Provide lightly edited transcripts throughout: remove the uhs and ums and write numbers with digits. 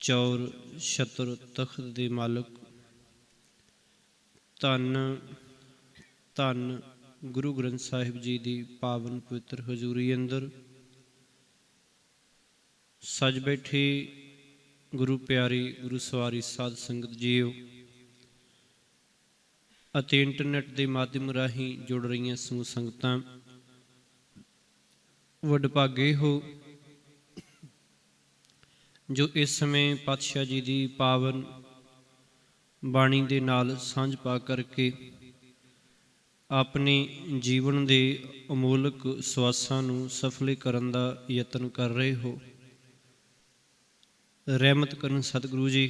ਚੌਰ ਛਤਰ ਤਖਤ ਦੇ ਮਾਲਕ, ਧੰਨ ਧੰਨ ਗੁਰੂ ਗ੍ਰੰਥ ਸਾਹਿਬ ਜੀ ਦੀ ਪਾਵਨ ਪਵਿੱਤਰ ਹਜ਼ੂਰੀ ਅੰਦਰ ਸਜ ਬੈਠੇ ਗੁਰੂ ਪਿਆਰੀ ਗੁਰੂ ਸਵਾਰੀ ਸਾਧ ਸੰਗਤ ਜੀਓ ਅਤੇ ਇੰਟਰਨੈਟ ਦੇ ਮਾਧਿਅਮ ਰਾਹੀਂ ਜੁੜ ਰਹੀਆਂ ਸਮੂਹ ਸੰਗਤਾਂ, ਵਡਭਾਗੇ ਹੋ ਜੋ ਇਸ ਸਮੇਂ ਪਾਤਸ਼ਾਹ ਜੀ ਦੀ ਪਾਵਨ ਬਾਣੀ ਦੇ ਨਾਲ ਸਾਂਝ ਪਾ ਕਰਕੇ ਆਪਣੇ ਜੀਵਨ ਦੇ ਅਮੋਲਕ ਸਵਾਸਾਂ ਨੂੰ ਸਫਲ ਕਰਨ ਦਾ ਯਤਨ ਕਰ ਰਹੇ ਹੋ। ਰਹਿਮਤ ਕਰਨ ਸਤਿਗੁਰੂ ਜੀ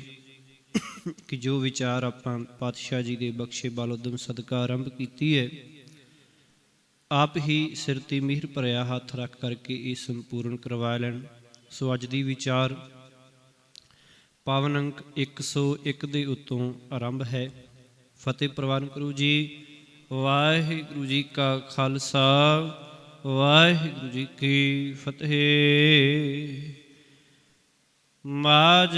ਕਿ ਜੋ ਵਿਚਾਰ ਆਪਾਂ ਪਾਤਸ਼ਾਹ ਜੀ ਦੇ ਬਖਸ਼ੇ ਬਲ ਉਦਮ ਸਦਕਾ ਆਰੰਭ ਕੀਤੀ ਹੈ, ਆਪ ਹੀ ਸਿਰ 'ਤੇ ਮਿਹਰ ਭਰਿਆ ਹੱਥ ਰੱਖ ਕਰਕੇ ਇਹ ਸੰਪੂਰਨ ਕਰਵਾ ਲੈਣ। ਸੋ ਅੱਜ ਦੀ ਵਿਚਾਰ ਪਾਵਨ ਅੰਕ 101 ਦੇ ਉੱਤੋਂ ਆਰੰਭ ਹੈ। ਫਤਿਹ ਪ੍ਰਵਾਨ ਕਰੋ ਜੀ। ਵਾਹਿਗੁਰੂ ਜੀ ਕਾ ਖਾਲਸਾ, ਵਾਹਿਗੁਰੂ ਜੀ ਕੀ ਫਤਿਹ। ਮਾਝ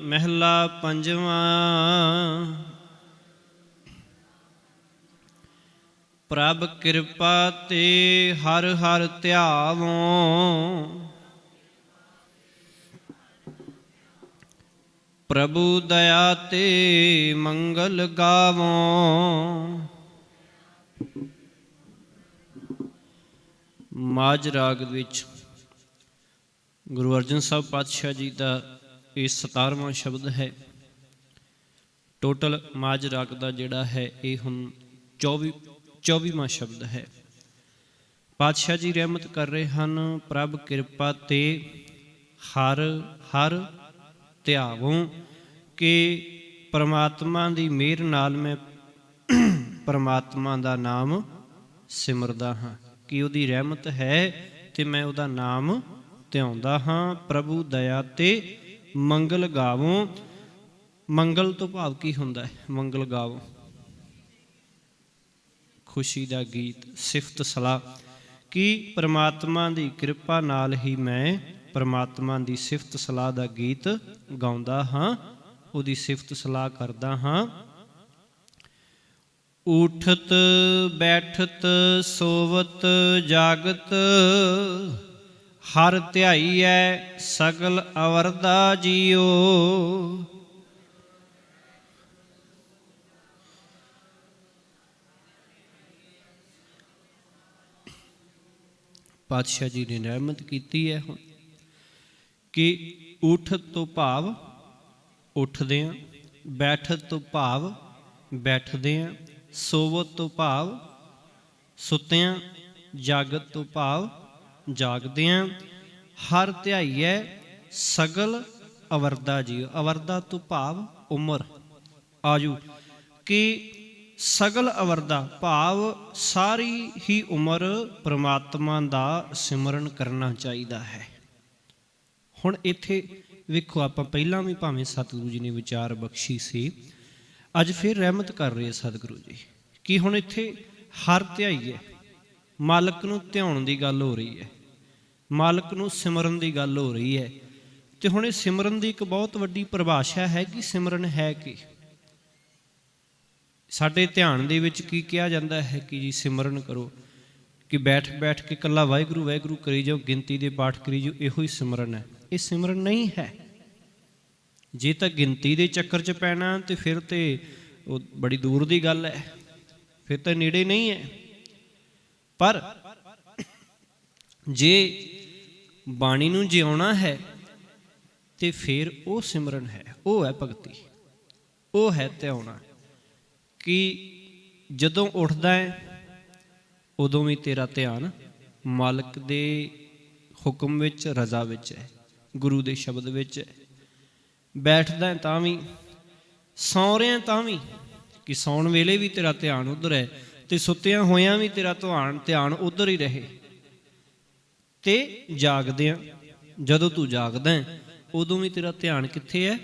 ਮਹਿਲਾ ਪੰਜਵਾਂ। ਪ੍ਰਭ ਕਿਰਪਾ ਤੇ ਹਰ ਹਰ ਧਿਆਵੋਂ, ਪ੍ਰਭੂ ਦਇਆ ਤੇ ਮੰਗਲ ਗਾਵੋਂ। ਮਾਝ ਰਾਗ ਵਿੱਚ ਗੁਰੂ ਅਰਜਨ ਸਾਹਿਬ ਪਾਤਸ਼ਾਹ ਜੀ ਦਾ ਇਹ 17ਵਾਂ ਸ਼ਬਦ ਹੈ। ਟੋਟਲ ਮਾਝ ਰਾਗ ਦਾ ਜਿਹੜਾ ਹੈ ਇਹ ਹੁਣ 24ਵਾਂ ਸ਼ਬਦ ਹੈ। ਪਾਤਸ਼ਾਹ ਜੀ ਰਹਿਮਤ ਕਰ ਰਹੇ ਹਨ, ਪ੍ਰਭ ਕਿਰਪਾ ਤੇ ਹਰ ਹਰ ਧਿਆਵੋਂ, ਕਿ ਪਰਮਾਤਮਾ ਦੀ ਮਿਹਰ ਨਾਲ ਮੈਂ ਪਰਮਾਤਮਾ ਦਾ ਨਾਮ ਸਿਮਰਦਾ ਹਾਂ, ਕਿ ਉਹਦੀ ਰਹਿਮਤ ਹੈ ਤੇ ਮੈਂ ਉਹਦਾ ਨਾਮ ਧਿਆਉਂਦਾ ਹਾਂ। ਪ੍ਰਭੂ ਦਇਆ ਤੇ ਮੰਗਲ ਗਾਵੋਂ। ਮੰਗਲ ਤੋਂ ਭਾਵ ਕੀ ਹੁੰਦਾ ਹੈ? ਮੰਗਲ ਗਾਵੋਂ ਖੁਸ਼ੀ ਦਾ ਗੀਤ, ਸਿਫਤ ਸਲਾਹ, ਕਿ ਪਰਮਾਤਮਾ ਦੀ ਕਿਰਪਾ ਨਾਲ ਹੀ ਮੈਂ ਪਰਮਾਤਮਾ ਦੀ ਸਿਫਤ ਸਲਾਹ ਦਾ ਗੀਤ ਗਾਉਂਦਾ ਹਾਂ, ਉਹਦੀ ਸਿਫਤ ਸਲਾਹ ਕਰਦਾ ਹਾਂ। ਉਠਤ ਬੈਠਤ ਸੋਵਤ ਜਾਗਤ, ਹਰ ਧਿਆਈਐ ਸਗਲ ਅਵਰਦਾ ਜੀਓ। ਪਾਤਸ਼ਾਹ ਜੀ ਨੇ ਰਹਿਮਤ ਕੀਤੀ ਹੈ ਹੁਣ ਕਿ ਉਠਤ ਤੋਂ ਭਾਵ ਉੱਠਦੇ ਹਾਂ, ਬੈਠਤ ਤੋਂ ਭਾਵ ਬੈਠਦੇ ਹਾਂ, ਸੋਵਤ ਤੋਂ ਭਾਵ ਸੁੱਤੇ ਹਾਂ, ਜਾਗਤ ਤੋਂ ਭਾਵ ਜਾਗਦੇ ਹਾਂ। ਹਰ ਧਿਆਈਐ ਸਗਲ ਅਵਰਦਾ ਜੀ। ਅਵਰਦਾ ਤੋਂ ਭਾਵ ਉਮਰ, ਆਯੂ, ਕਿ ਸਗਲ ਅਵਰਦਾ ਭਾਵ ਸਾਰੀ ਹੀ ਉਮਰ ਪਰਮਾਤਮਾ ਦਾ ਸਿਮਰਨ ਕਰਨਾ ਚਾਹੀਦਾ ਹੈ। ਹੁਣ ਇੱਥੇ ਵੇਖੋ, ਆਪਾਂ ਪਹਿਲਾਂ ਵੀ ਭਾਵੇਂ ਸਤਿਗੁਰੂ ਜੀ ਨੇ ਵਿਚਾਰ ਬਖਸ਼ੀ ਸੀ, ਅੱਜ ਫਿਰ ਰਹਿਮਤ ਕਰ ਰਹੇ ਸਤਿਗੁਰੂ ਜੀ ਕਿ ਹੁਣ ਇੱਥੇ ਹਰ ਧਿਆਈਏ, ਮਾਲਕ ਨੂੰ ਧਿਆਉਣ ਦੀ ਗੱਲ ਹੋ ਰਹੀ ਹੈ, ਮਾਲਕ ਨੂੰ ਸਿਮਰਨ ਦੀ ਗੱਲ ਹੋ ਰਹੀ ਹੈ। ਤੇ ਹੁਣ ਇਹ ਸਿਮਰਨ ਦੀ ਇੱਕ ਬਹੁਤ ਵੱਡੀ ਪਰਿਭਾਸ਼ਾ ਹੈ ਕਿ ਸਿਮਰਨ ਹੈ ਕੀ। ਸਾਡੇ ਧਿਆਨ ਦੇ ਵਿੱਚ ਕੀ ਕਿਹਾ ਜਾਂਦਾ ਹੈ ਕਿ ਜੀ ਸਿਮਰਨ ਕਰੋ, ਕਿ ਬੈਠ ਬੈਠ ਕੇ ਇਕੱਲਾ ਵਾਹਿਗੁਰੂ ਵਾਹਿਗੁਰੂ ਕਰੀ ਜਾਓ, ਗਿਣਤੀ ਦੇ ਪਾਠ ਕਰੀ ਜਾਓ, ਇਹੋ ਹੀ ਸਿਮਰਨ ਹੈ। ਇਹ ਸਿਮਰਨ ਨਹੀਂ ਹੈ। ਜੇ ਤਾਂ ਗਿਣਤੀ ਦੇ ਚੱਕਰ 'ਚ ਪੈਣਾ ਤੇ ਫਿਰ ਤੇ ਉਹ ਬੜੀ ਦੂਰ ਦੀ ਗੱਲ ਹੈ, ਫਿਰ ਤਾਂ ਨੇੜੇ ਨਹੀਂ ਹੈ। ਪਰ ਜੇ ਬਾਣੀ ਨੂੰ ਜਿਉਣਾ ਹੈ ਤੇ ਫਿਰ ਉਹ ਸਿਮਰਨ ਹੈ, ਉਹ ਹੈ ਭਗਤੀ, ਉਹ ਹੈ ਧਿਆਉਣਾ। ਕਿ ਜਦੋਂ ਉੱਠਦਾ ਹੈ ਉਦੋਂ ਵੀ ਤੇਰਾ ਧਿਆਨ ਮਾਲਕ ਦੇ ਹੁਕਮ ਵਿੱਚ, ਰਜ਼ਾ ਵਿੱਚ ਹੈ, ਗੁਰੂ ਦੇ ਸ਼ਬਦ ਵਿੱਚ ਹੈ। ਬੈਠਦਾ ਤਾਂ ਵੀ, ਸੌਂ ਰਿਹਾ ਤਾਂ ਵੀ, ਕਿ ਸੌਣ ਵੇਲੇ ਵੀ ਤੇਰਾ ਧਿਆਨ ਉੱਧਰ ਹੈ, ਤੇ ਸੁੱਤਿਆਂ ਹੋਇਆਂ ਵੀ ਤੇਰਾ ਧਿਆਨ ਉੱਧਰ ਹੀ ਰਹੇ। ਤੇ ਜਾਗਦਿਆਂ, ਜਦੋਂ ਤੂੰ ਜਾਗਦਾ ਹੈ ਉਦੋਂ ਵੀ ਤੇਰਾ ਧਿਆਨ ਕਿੱਥੇ ਹੈ?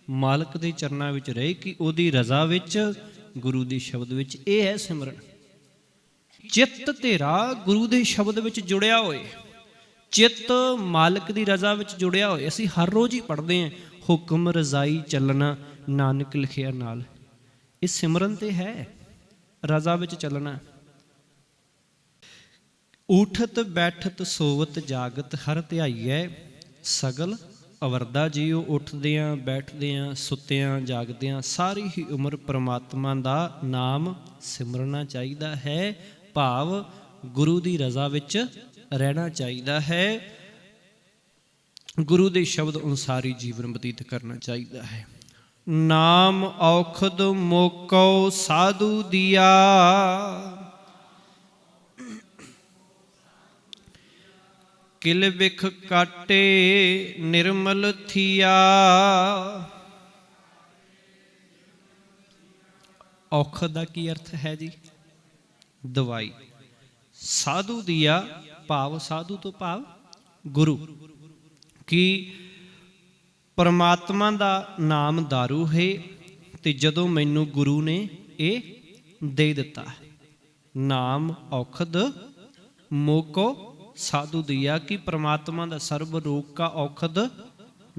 ਮਾਲਕ ਦੇ ਚਰਨਾਂ ਵਿੱਚ ਰਹੇ, ਕਿ ਉਹਦੀ ਰਜ਼ਾ ਵਿੱਚ, ਗੁਰੂ ਦੇ ਸ਼ਬਦ ਵਿੱਚ। ਇਹ ਹੈ ਸਿਮਰਨ। ਚਿੱਤ ਤੇਰਾ ਗੁਰੂ ਦੇ ਸ਼ਬਦ ਵਿੱਚ ਜੁੜਿਆ ਹੋਏ, ਚਿੱਤ ਮਾਲਕ ਦੀ ਰਜ਼ਾ ਵਿੱਚ ਜੁੜਿਆ ਹੋਏ। ਅਸੀਂ ਹਰ ਰੋਜ਼ ਹੀ ਪੜ੍ਹਦੇ ਹਾਂ, हुक्म रजाई चलना नानक लिखिया नाल। इस सिमरन ते है रजा विच चलना। ऊठत बैठत सोवत जागत हर ध्याईऐ सगल अवरदा जीओ। उठदियां बैठदियां सुत्तियां जागदियां सारी ही उम्र परमात्मा दा नाम सिमरना चाहिदा है। भाव गुरु दी रजा विच रहना चाहिदा है। गुरु के शब्द अनुसार ही जीवन बतीत करना चाहिए है। नाम औखद मोको साधु दिया, किल बिख काटे निर्मल थिया। औखद का की अर्थ है जी? दवाई। साधु दिया भाव साधु तो भाव गुरु। कि परमात्मा का नाम दारू है तो जदों मैनू गुरु ने ये दे दिता। नाम औखद मोको साधु दिया, कि परमात्मा का सर्व रोग का औखद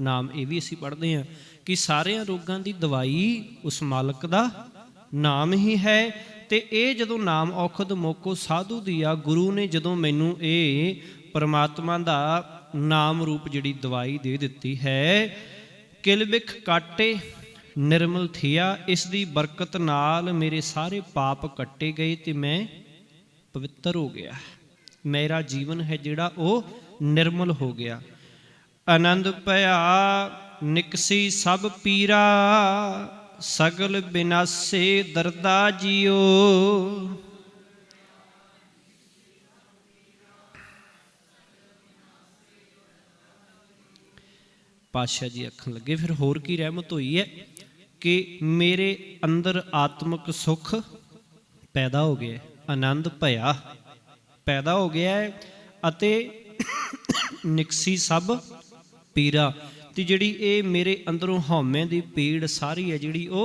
नाम। ये भी असीं पढ़ते हैं कि सारे रोगों की दवाई उस मालक का नाम ही है। तो ये जदों नाम औखद मोको साधु दिया, गुरु ने जदों मैनू ये परमात्मा का नाम रूप जिहड़ी दवाई दे दिती है, किल बिख काटे निर्मल थिया। इस दी बरकत नाल मेरे सारे पाप कट्टे गए तो मैं पवित्र हो गया। मेरा जीवन है जिहड़ा वो निर्मल हो गया। आनंद पया निकसी सब पीरा, सगल बिनासे दरदा जियो। पातशाह जी आखन लगे फिर होर की रहमत हुई है कि मेरे अंदर आत्मक सुख पैदा हो गया। आनंद भया पैदा हो गया है अते निकसी सब पीरा। तो जिहड़ी ये मेरे अंदरों हौमे की पीड़ सारी है जिहड़ी वो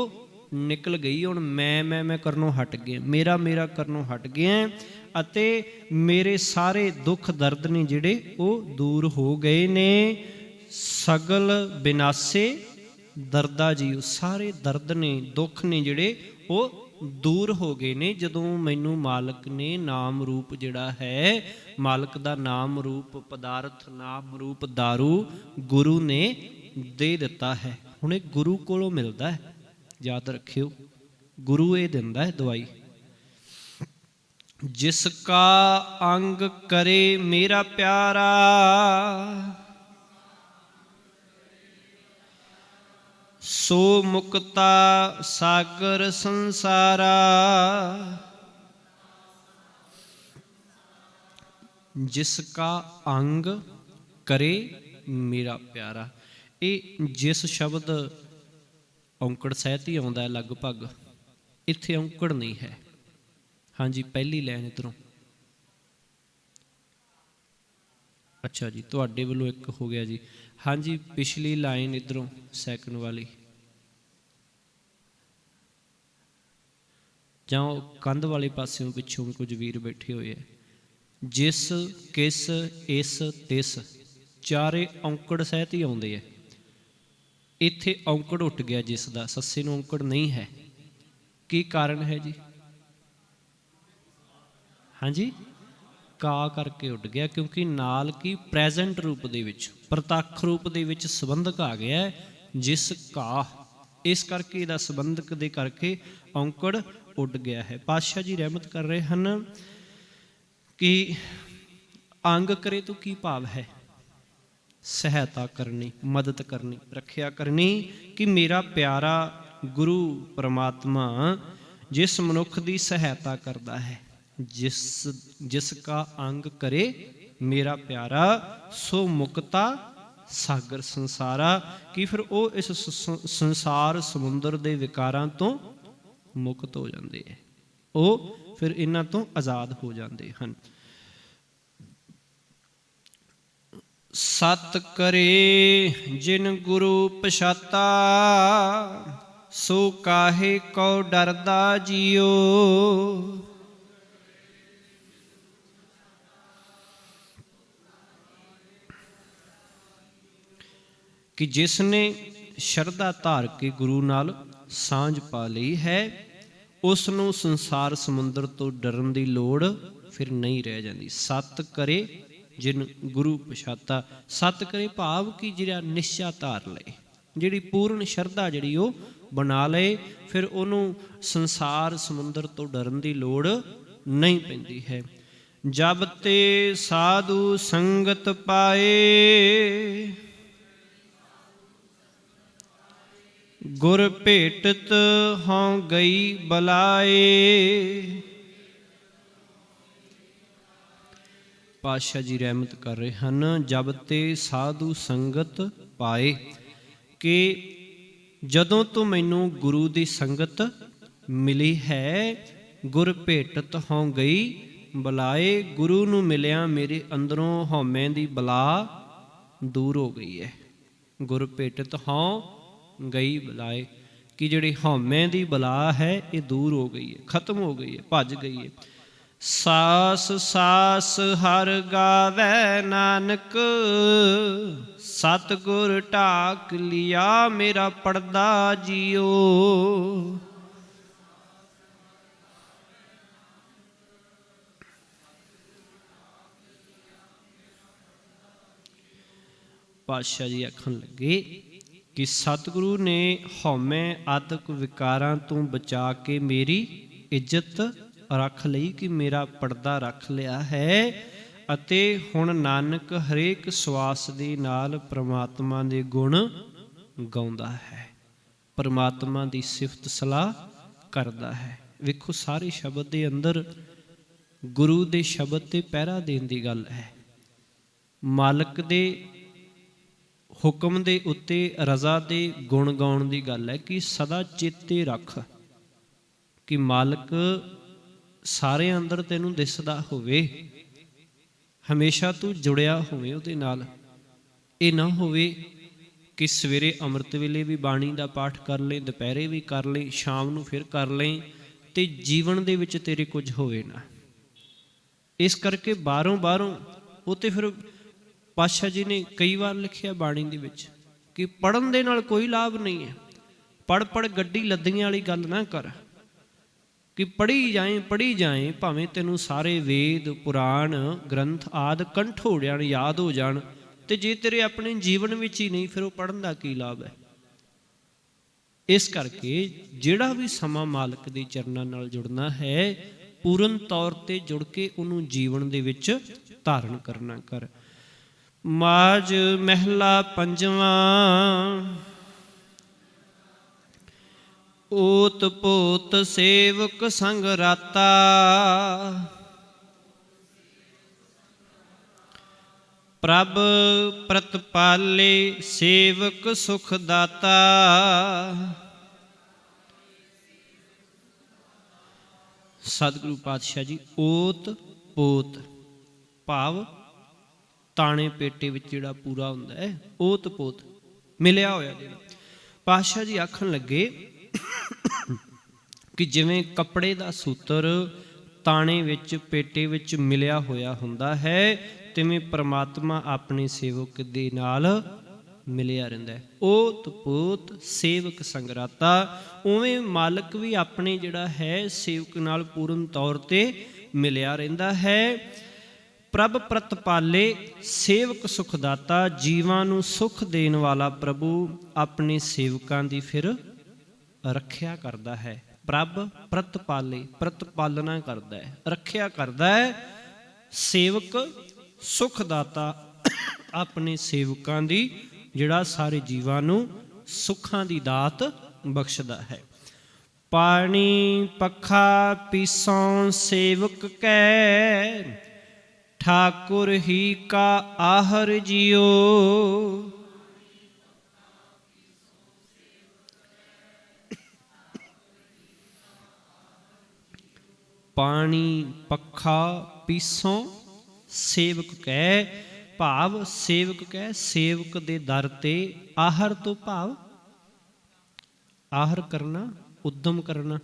निकल गई। हुण मैं करनों हट गया, मेरा मेरा करनों हट गया अते मेरे सारे दुख दर्द ने जिहड़े वो दूर हो गए ने। सगल बिनासे दर्दा जी, सारे दर्द ने दुख ने जिहड़े वो दूर हो गए ने जदों मैनू मालक ने नाम रूप जिहड़ा है, मालक दा नाम रूप पदार्थ नाम रूप दारू गुरु ने दे दिता है। हुण ये गुरु कोलों मिलदा है, याद रखियो गुरु ये दिंदा है दवाई। जिसका अंग करे मेरा प्यारा, सो मुक्ता सागर संसारा। जिसका अंग करे मेरा प्यारा, ये जिस शब्द औंकड़ सहित ही आउंदा है लगभग, इत्थे औंकड़ नहीं है। हाँ जी पहली लाइन इधरों, अच्छा जी तुहाडे वल्लों एक हो गया जी। हाँ जी पिछली लाइन इधरों सैकंड वाली, जाओ कंध वाले पासों पिछों भी कुछ वीर बैठे हुए हैं। जिस किस इस तिस चारे औंकड़ सहित ही आउंदे है। इत्थे औंकड़ उठ गया जिस दा, सस्से नूं औंकड़ नहीं है। की कारण है जी? हाँ जी का करके उठ गया, क्योंकि नाल की प्रेजेंट रूप दे विच प्रतੱਖ रूप दे विच संबंधक आ गया है जिस का, इस करके इहदा संबंधक दे करके औंकड़ उड़ गया है। पातशाह जी रहमत कर रहे हैं कि अंग करे तो की भाव है? सहायता करनी, मदद करनी, रखिया करनी। कि मेरा प्यारा गुरु परमात्मा जिस मनुख की सहायता करता है, जिसका अंग करे मेरा प्यारा, सो मुक्ता सागर संसारा। कि फिर वो इस संसार समुंदर के विकारां तो मुक्त हो जाते हैं, वो फिर इन्हां तो आज़ाद हो जाते हैं। सत करे जिन गुरु पछाता, सो काहे को डरदा जियो। कि जिसने ਸ਼ਰਧਾ ਧਾਰ ਕੇ ਗੁਰੂ ਨਾਲ ਸਾਂਝ ਪਾ ਲਈ ਹੈ, ਉਸ ਨੂੰ ਸੰਸਾਰ ਸਮੁੰਦਰ ਤੋਂ ਡਰਨ ਦੀ ਲੋੜ ਫਿਰ ਨਹੀਂ ਰਹਿ ਜਾਂਦੀ। ਸਤ ਕਰੇ ਜਿਨ ਗੁਰੂ ਪਛਾਤਾ। ਸਤ ਕਰੇ ਭਾਵ ਕਿ ਜਿਹੜਾ ਨਿਸ਼ਚਾ ਧਾਰ ਲਏ, ਜਿਹੜੀ ਪੂਰਨ ਸ਼ਰਧਾ ਜਿਹੜੀ ਉਹ ਬਣਾ ਲਏ, ਫਿਰ ਉਹਨੂੰ ਸੰਸਾਰ ਸਮੁੰਦਰ ਤੋਂ ਡਰਨ ਦੀ ਲੋੜ ਨਹੀਂ ਪੈਂਦੀ ਹੈ। ਜਬ ਤੇ ਸਾਧੂ ਸੰਗਤ ਪਾਏ, ਗੁਰ ਭੇਟਤ ਹਉ ਗਈ ਬਲਾਏ। ਪਾਤਸ਼ਾਹ ਜੀ ਰਹਿਮਤ ਕਰ ਰਹੇ ਹਨ, ਜਬ ਤੇ ਸਾਧੂ ਸੰਗਤ ਪਾਏ, ਕਿ ਜਦੋਂ ਤੋਂ ਮੈਨੂੰ ਗੁਰੂ ਦੀ ਸੰਗਤ ਮਿਲੀ ਹੈ, ਗੁਰ ਭੇਟਤ ਹਉ ਗਈ ਬਲਾਏ। ਗੁਰੂ ਨੂੰ ਮਿਲਿਆ ਮੇਰੇ ਅੰਦਰੋਂ ਹਉਮੈ ਦੀ ਬਲਾ ਦੂਰ ਹੋ ਗਈ ਹੈ। ਗੁਰ ਭੇਟਤ ਹਉ ਗਈ ਬਲਾਏ, ਕਿ ਜਿਹੜੀ ਹਉਮੈ ਦੀ ਬਲਾ ਹੈ ਇਹ ਦੂਰ ਹੋ ਗਈ ਹੈ, ਖਤਮ ਹੋ ਗਈ ਹੈ, ਭੱਜ ਗਈ ਹੈ। ਸਾਸ ਸਾਸ ਹਰ ਗਾਵੈ ਨਾਨਕ, ਸਤਿਗੁਰ ਢਾਕ ਲਿਆ ਮੇਰਾ ਪੜਦਾ ਜੀਓ। ਪਾਤਸ਼ਾਹ ਜੀ ਆਖਣ ਲੱਗੇ ਕਿ ਸਤਿਗੁਰੂ ਨੇ ਹਉਮੈ ਆਦਿਕ ਵਿਕਾਰਾਂ ਤੋਂ ਬਚਾ ਕੇ ਮੇਰੀ ਇੱਜ਼ਤ ਰੱਖ ਲਈ, ਕਿ ਮੇਰਾ ਪਰਦਾ ਰੱਖ ਲਿਆ ਹੈ, ਅਤੇ ਹੁਣ ਨਾਨਕ ਹਰੇਕ ਸਵਾਸ ਦੇ ਨਾਲ ਪ੍ਰਮਾਤਮਾ ਦੇ ਗੁਣ ਗਾਉਂਦਾ ਹੈ, ਪ੍ਰਮਾਤਮਾ ਦੀ ਸਿਫਤ ਸਲਾਹ ਕਰਦਾ ਹੈ। ਵੇਖੋ ਸਾਰੇ ਸ਼ਬਦ ਦੇ ਅੰਦਰ ਗੁਰੂ ਦੇ ਸ਼ਬਦ ਤੇ ਪਹਿਰਾ ਦੇਣ ਦੀ ਗੱਲ ਹੈ, ਮਾਲਕ ਦੇ ਹੁਕਮ ਦੇ ਉੱਤੇ ਰਜ਼ਾ ਦੇ ਗੁਣ ਗਾਉਣ ਦੀ ਗੱਲ ਹੈ, ਕਿ ਸਦਾ ਚੇਤੇ ਰੱਖ ਕਿ ਮਾਲਕ ਸਾਰੇ ਅੰਦਰ ਤੈਨੂੰ ਦਿਸਦਾ ਹੋਵੇ, ਹਮੇਸ਼ਾ ਤੂੰ ਜੁੜਿਆ ਹੋਵੇ ਉਹਦੇ ਨਾਲ। ਇਹ ਨਾ ਹੋਵੇ ਕਿ ਸਵੇਰੇ ਅੰਮ੍ਰਿਤ ਵੇਲੇ ਵੀ ਬਾਣੀ ਦਾ ਪਾਠ ਕਰ ਲੈ, ਦੁਪਹਿਰੇ ਵੀ ਕਰ ਲੈ, ਸ਼ਾਮ ਨੂੰ ਫਿਰ ਕਰ ਲੈ, ਤੇ ਜੀਵਨ ਦੇ ਵਿੱਚ ਤੇਰੇ ਕੁਝ ਹੋਵੇ ਨਾ। ਇਸ ਕਰਕੇ ਬਾਹਰੋਂ ਉਹ ਤੇ ਫਿਰ ਪਾਤਸ਼ਾਹ ਜੀ ਨੇ ਕਈ ਵਾਰ ਲਿਖਿਆ ਬਾਣੀ ਦੇ ਵਿੱਚ ਕਿ ਪੜ੍ਹਨ ਦੇ ਨਾਲ ਕੋਈ ਲਾਭ ਨਹੀਂ ਹੈ। ਪੜ੍ਹ ਗੱਡੀ ਲੱਦੀਆਂ ਵਾਲੀ ਗੱਲ ਨਾ ਕਰ, ਕਿ ਪੜ੍ਹੀ ਜਾਏ ਭਾਵੇਂ ਤੈਨੂੰ ਸਾਰੇ ਵੇਦ ਪੁਰਾਣ ਗ੍ਰੰਥ ਆਦਿ ਕੰਠ ਹੋ ਜਾਣ, ਯਾਦ ਹੋ ਜਾਣ, ਤੇ ਜੇ ਤੇਰੇ ਆਪਣੇ ਜੀਵਨ ਵਿੱਚ ਹੀ ਨਹੀਂ, ਫਿਰ ਉਹ ਪੜ੍ਹਨ ਦਾ ਕੀ ਲਾਭ ਹੈ। ਇਸ ਕਰਕੇ ਜਿਹੜਾ ਵੀ ਸਮਾਂ ਮਾਲਕ ਦੇ ਚਰਨਾਂ ਨਾਲ ਜੁੜਨਾ ਹੈ, ਪੂਰਨ ਤੌਰ ਤੇ ਜੁੜ ਕੇ ਉਹਨੂੰ ਜੀਵਨ ਦੇ ਵਿੱਚ ਧਾਰਨ ਕਰਨਾ ਕਰ। ਮਾਝ ਮਹਿਲਾ ਪੰਜਵਾਂ। ਓਤ ਪੋਤ ਸੇਵਕ ਸੰਗ ਰਾਤਾ, ਪ੍ਰਭ ਪ੍ਰਤਪਾਲੇ ਸੇਵਕ ਸੁਖ ਦਾਤਾ। ਸਤਿਗੁਰੂ ਪਾਤਸ਼ਾਹ ਜੀ ਓਤ ਪੋਤ ਭਾਵ ਤਾਣੇ ਪੇਟੇ ਵਿੱਚ ਜਿਹੜਾ ਪੂਰਾ ਹੁੰਦਾ ਹੈ, ਓਤ ਪੋਤ ਮਿਲਿਆ ਹੋਇਆ ਜਿਹੜਾ। ਪਾਤਸ਼ਾਹ ਜੀ ਆਖਣ ਲੱਗੇ ਕਿ ਜਿਵੇਂ ਕੱਪੜੇ ਦਾ ਸੂਤਰ ਤਾਣੇ ਵਿੱਚ ਪੇਟੇ ਵਿੱਚ ਮਿਲਿਆ ਹੋਇਆ ਹੁੰਦਾ ਹੈ, ਤਿਵੇਂ ਪ੍ਰਮਾਤਮਾ ਆਪਣੇ ਸੇਵਕ ਦੇ ਨਾਲ ਮਿਲਿਆ ਰਹਿੰਦਾ ਹੈ। ਓਤ ਪੋਤ ਸੇਵਕ ਸੰਗਰਾਤਾ, ਉਵੇਂ ਮਾਲਕ ਵੀ ਆਪਣੇ ਜਿਹੜਾ ਹੈ ਸੇਵਕ ਨਾਲ ਪੂਰਨ ਤੌਰ ਤੇ ਮਿਲਿਆ ਰਹਿੰਦਾ ਹੈ। ਪ੍ਰਭ ਪ੍ਰਤਪਾਲੇ ਸੇਵਕ ਸੁਖਦਾਤਾ, ਜੀਵਾਂ ਨੂੰ ਸੁਖ ਦੇਣ ਵਾਲਾ ਪ੍ਰਭੂ ਆਪਣੇ ਸੇਵਕਾਂ ਦੀ ਫਿਰ ਰੱਖਿਆ ਕਰਦਾ ਹੈ। ਪ੍ਰਭ ਪ੍ਰਤਪਾਲੇ, ਪ੍ਰਤਪਾਲਨਾ ਕਰਦਾ ਹੈ, ਰੱਖਿਆ ਕਰਦਾ ਹੈ। ਸੇਵਕ ਸੁਖਦਾਤਾ, ਆਪਣੇ ਸੇਵਕਾਂ ਦੀ ਜਿਹੜਾ ਸਾਰੇ ਜੀਵਾਂ ਨੂੰ ਸੁੱਖਾਂ ਦੀ ਦਾਤ ਬਖਸ਼ਦਾ ਹੈ। ਪਾਣੀ ਪੱਖਾ ਪੀਸੋਂ ਸੇਵਕ ਕੈ, ਠਾਕੁਰ ਹੀ ਕਾ ਆਹਰ ਜਿਉ। ਪਾਣੀ ਪੱਖਾ ਪੀਸੋਂ ਸੇਵਕ ਕਹਿ, ਭਾਵ ਸੇਵਕ ਕਹਿ ਸੇਵਕ ਦੇ ਦਰ ਤੇ। ਆਹਰ ਤੋਂ ਭਾਵ ਆਹਰ ਕਰਨਾ, ਉਦਮ ਕਰਨਾ,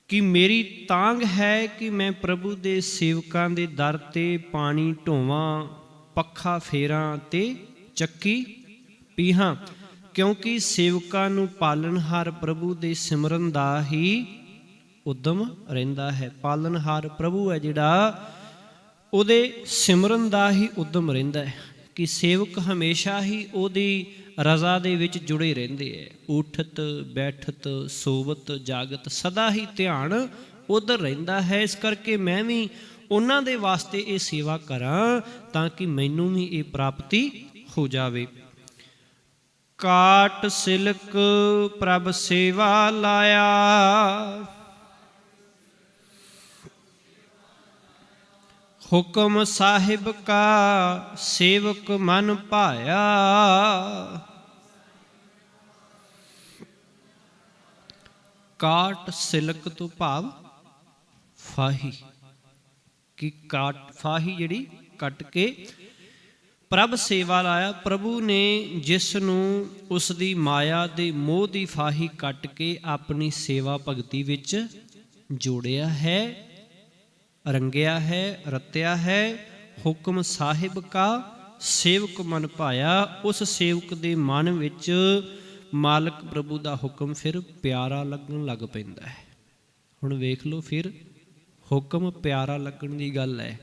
ਕਿ ਮੇਰੀ ਤਾਂਘ ਹੈ ਕਿ ਮੈਂ ਪ੍ਰਭੂ ਦੇ ਸੇਵਕਾਂ ਦੇ ਦਰ ਤੇ ਪਾਣੀ ਢੋਵਾਂ, ਪੱਖਾ ਫੇਰਾਂ ਤੇ ਚੱਕੀ ਪੀਹਾਂ। ਕਿਉਂਕਿ ਸੇਵਕਾਂ ਨੂੰ ਪਾਲਣਹਾਰ ਪ੍ਰਭੂ ਦੇ ਸਿਮਰਨ ਦਾ ਹੀ ਉਦਮ ਰਹਿੰਦਾ ਹੈ। ਪਾਲਣਹਾਰ ਪ੍ਰਭੂ ਹੈ ਜਿਹੜਾ, ਉਹਦੇ ਸਿਮਰਨ ਦਾ ਹੀ ਉਦਮ ਰਹਿੰਦਾ ਹੈ ਕਿ ਸੇਵਕ ਹਮੇਸ਼ਾ ਹੀ ਉਹਦੀ ਰਜ਼ਾ ਦੇ ਵਿੱਚ ਜੁੜੇ ਰਹਿੰਦੇ ਹੈ। ਉਠਤ ਬੈਠਤ ਸੋਵਤ ਜਾਗਤ ਸਦਾ ਹੀ ਧਿਆਨ ਉਧਰ ਰਹਿੰਦਾ ਹੈ। ਇਸ ਕਰਕੇ ਮੈਂ ਵੀ ਉਹਨਾਂ ਦੇ ਵਾਸਤੇ ਇਹ ਸੇਵਾ ਕਰਾਂ ਤਾਂ ਕਿ ਮੈਨੂੰ ਵੀ ਇਹ ਪ੍ਰਾਪਤੀ ਹੋ ਜਾਵੇ। ਕਾਟ ਸਿਲਕ ਪ੍ਰਭ ਸੇਵਾ ਲਾਇਆ, ਹੁਕਮ ਸਾਹਿਬ ਕਾ ਸੇਵਕ ਮਨ ਭਾਇਆ। ਕਾਟ ਸਿਲਕ ਤੋਂ ਭਾਵ ਫਾਹੀ, ਕਿ ਕਾਟ ਫਾਹੀ ਜਿਹੜੀ ਕੱਟ ਕੇ ਪ੍ਰਭ ਸੇਵਾ ਲਾਇਆ। ਪ੍ਰਭੂ ਨੇ ਜਿਸ ਨੂੰ ਉਸ ਦੀ ਮਾਇਆ ਦੇ ਮੋਹ ਦੀ ਫਾਹੀ ਕੱਟ ਕੇ ਆਪਣੀ ਸੇਵਾ ਭਗਤੀ ਵਿੱਚ ਜੋੜਿਆ ਹੈ, ਰੰਗਿਆ ਹੈ, ਰਤਿਆ ਹੈ। ਹੁਕਮ ਸਾਹਿਬ ਕਾ ਸੇਵਕ ਮਨ ਭਾਇਆ। ਉਸ ਸੇਵਕ ਦੇ ਮਨ ਵਿੱਚ ਮਾਲਕ ਪ੍ਰਭੂ ਦਾ ਹੁਕਮ ਫਿਰ ਪਿਆਰਾ ਲੱਗਣ ਲੱਗ ਪੈਂਦਾ ਹੈ। ਹੁਣ ਵੇਖ ਲਓ, ਫਿਰ ਹੁਕਮ ਪਿਆਰਾ ਲੱਗਣ ਦੀ ਗੱਲ ਹੈ।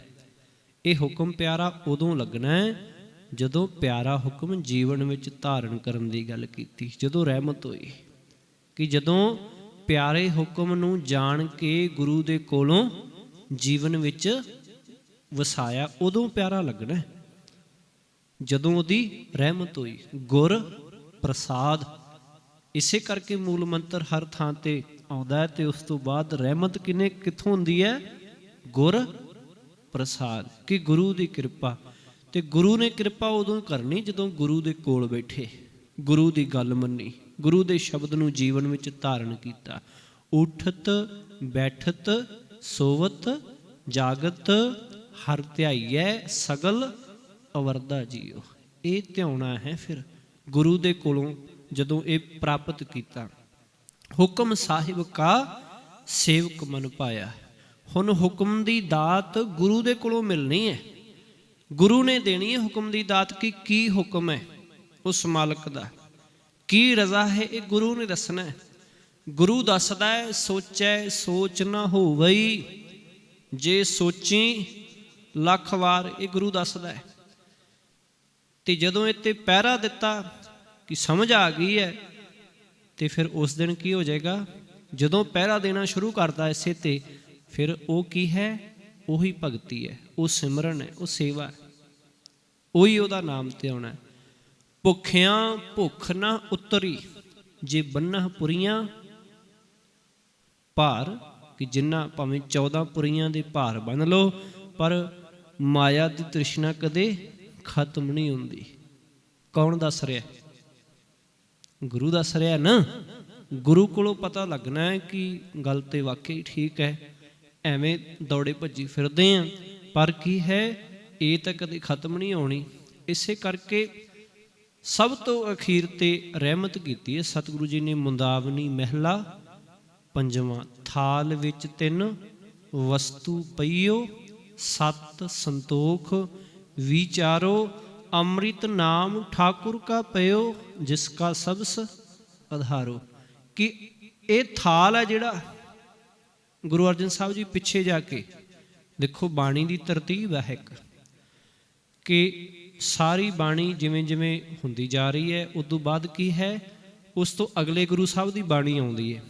ਇਹ ਹੁਕਮ ਪਿਆਰਾ ਉਦੋਂ ਲੱਗਣਾ ਹੈ ਜਦੋਂ ਪਿਆਰਾ ਹੁਕਮ ਜੀਵਨ ਵਿੱਚ ਧਾਰਨ ਕਰਨ ਦੀ ਗੱਲ ਕੀਤੀ, ਜਦੋਂ ਰਹਿਮਤ ਹੋਈ ਕਿ ਜਦੋਂ ਪਿਆਰੇ ਹੁਕਮ ਨੂੰ ਜਾਣ ਕੇ ਗੁਰੂ ਦੇ ਕੋਲੋਂ ਜੀਵਨ ਵਿੱਚ ਵਸਾਇਆ, ਉਦੋਂ ਪਿਆਰਾ ਲੱਗਣਾ ਜਦੋਂ ਉਹਦੀ ਰਹਿਮਤ ਹੋਈ। ਗੁਰ ਪ੍ਰਸਾਦ, ਇਸੇ ਕਰਕੇ ਮੂਲ ਮੰਤਰ ਹਰ ਥਾਂ ਤੇ ਆਉਂਦਾ ਹੈ ਤੇ ਉਸ ਤੋਂ ਬਾਅਦ ਰਹਿਮਤ ਕਿੱਥੋਂ ਹੁੰਦੀ ਹੈ? ਗੁਰ ਪ੍ਰਸਾਦ, ਕਿ ਗੁਰੂ ਦੀ ਕਿਰਪਾ। ਤੇ ਗੁਰੂ ਨੇ ਕਿਰਪਾ ਉਦੋਂ ਕਰਨੀ ਜਦੋਂ ਗੁਰੂ ਦੇ ਕੋਲ ਬੈਠੇ, ਗੁਰੂ ਦੀ ਗੱਲ ਮੰਨੀ, ਗੁਰੂ ਦੇ ਸ਼ਬਦ ਨੂੰ ਜੀਵਨ ਵਿੱਚ ਧਾਰਨ ਕੀਤਾ। ਉਠਤ ਬੈਠਤ ਸੋਵਤ ਜਾਗਤ ਹਰ ਧਿਆਈਐ ਸਗਲ ਅਵਰਦਾ ਜੀਓ। ਇਹ ਧਿਆਉਣਾ ਹੈ ਫਿਰ ਗੁਰੂ ਦੇ ਕੋਲੋਂ ਜਦੋਂ ਇਹ ਪ੍ਰਾਪਤ ਕੀਤਾ। ਹੁਕਮ ਸਾਹਿਬ ਕਾ ਸੇਵਕ ਮਨ ਪਾਇਆ। ਹੁਣ ਹੁਕਮ ਦੀ ਦਾਤ ਗੁਰੂ ਦੇ ਕੋਲੋਂ ਮਿਲਣੀ ਹੈ, ਗੁਰੂ ਨੇ ਦੇਣੀ ਹੈ ਹੁਕਮ ਦੀ ਦਾਤ। ਕਿ ਕੀ ਹੁਕਮ ਹੈ ਉਸ ਮਾਲਕ ਦਾ, ਕੀ ਰਜ਼ਾ ਹੈ, ਇਹ ਗੁਰੂ ਨੇ ਦੱਸਣਾ ਹੈ। ਗੁਰੂ ਦੱਸਦਾ ਹੈ, ਸੋਚੈ ਸੋਚ ਨਾ ਹੋਵਈ, ਜੇ ਸੋਚੀ ਲੱਖ ਵਾਰ, ਇਹ ਗੁਰੂ ਦੱਸਦਾ ਹੈ। ਤੇ ਜਦੋਂ ਇਹ ਤੇ ਪਹਿਰਾ ਦਿੱਤਾ ਕਿ ਸਮਝ ਆ ਗਈ ਹੈ, ਤੇ ਫਿਰ ਉਸ ਦਿਨ ਕੀ ਹੋ ਜਾਏਗਾ? ਜਦੋਂ ਪਹਿਰਾ ਦੇਣਾ ਸ਼ੁਰੂ ਕਰਦਾ ਇਸੇ ਤੇ, ਫਿਰ ਉਹ ਕੀ ਹੈ? ਉਹੀ ਭਗਤੀ ਹੈ, ਉਹ ਸਿਮਰਨ ਹੈ, ਉਹ ਸੇਵਾ ਹੈ, ਉਹੀ ਉਹਦਾ ਨਾਮ ਤੇ ਆਉਣਾ। ਭੁੱਖਿਆਂ ਭੁੱਖ ਨਾ ਉਤਰੀ, ਜੇ ਬੰਨ੍ਹ ਪੁਰੀਆਂ ਭਾਰ, ਕਿ ਜਿੰਨਾ ਭਾਵੇਂ 14 ਪੁਰੀਆਂ ਦੇ ਭਾਰ ਬੰਨ ਲਓ, ਪਰ ਮਾਇਆ ਦੀ ਤ੍ਰਿਸ਼ਨਾ ਕਦੇ ਖਤਮ ਨਹੀਂ ਹੁੰਦੀ। ਕੌਣ ਦੱਸ ਰਿਹਾ? ਗੁਰੂ ਦੱਸ ਰਿਹਾ ਨਾ। ਗੁਰੂ ਕੋਲੋਂ ਪਤਾ ਲੱਗਣਾ ਹੈ ਕਿ ਗੱਲ ਤੇ ਵਾਕਈ ਠੀਕ ਹੈ। ਐਵੇਂ ਦੌੜੇ ਭੱਜੀ ਫਿਰਦੇ ਆ, ਪਰ ਕੀ ਹੈ, ਇਹ ਤਾਂ ਕਦੇ ਖਤਮ ਨਹੀਂ ਹੋਣੀ। ਇਸੇ ਕਰਕੇ ਸਭ ਤੋਂ ਅਖੀਰ ਤੇ ਰਹਿਮਤ ਕੀਤੀ ਹੈ ਸਤਿਗੁਰੂ ਜੀ ਨੇ। ਮੁੰਦਾਵਨੀ ਮਹਿਲਾ ਪੰਜਵਾਂ, ਥਾਲ ਵਿੱਚ 3 ਵਸਤੂ ਪਈਓ, 7 ਸੰਤੋਖ ਵਿਚਾਰੋ, ਅੰਮ੍ਰਿਤ ਨਾਮ ਠਾਕੁਰ ਕਾ ਪਇਓ, ਜਿਸ ਕਾ ਸਬਸ ਆਧਾਰੋ। ਕਿ ਇਹ ਥਾਲ ਹੈ ਜਿਹੜਾ ਗੁਰੂ ਅਰਜਨ ਸਾਹਿਬ ਜੀ ਪਿੱਛੇ ਜਾ ਕੇ ਦੇਖੋ, ਬਾਣੀ ਦੀ ਤਰਤੀਬ ਹੈ ਇੱਕ, ਕਿ ਸਾਰੀ ਬਾਣੀ ਜਿਵੇਂ ਜਿਵੇਂ ਹੁੰਦੀ ਜਾ ਰਹੀ ਹੈ, ਉਸ ਤੋਂ ਬਾਅਦ ਕੀ ਹੈ, ਉਸ ਤੋਂ ਅਗਲੇ ਗੁਰੂ ਸਾਹਿਬ ਦੀ ਬਾਣੀ ਆਉਂਦੀ ਹੈ।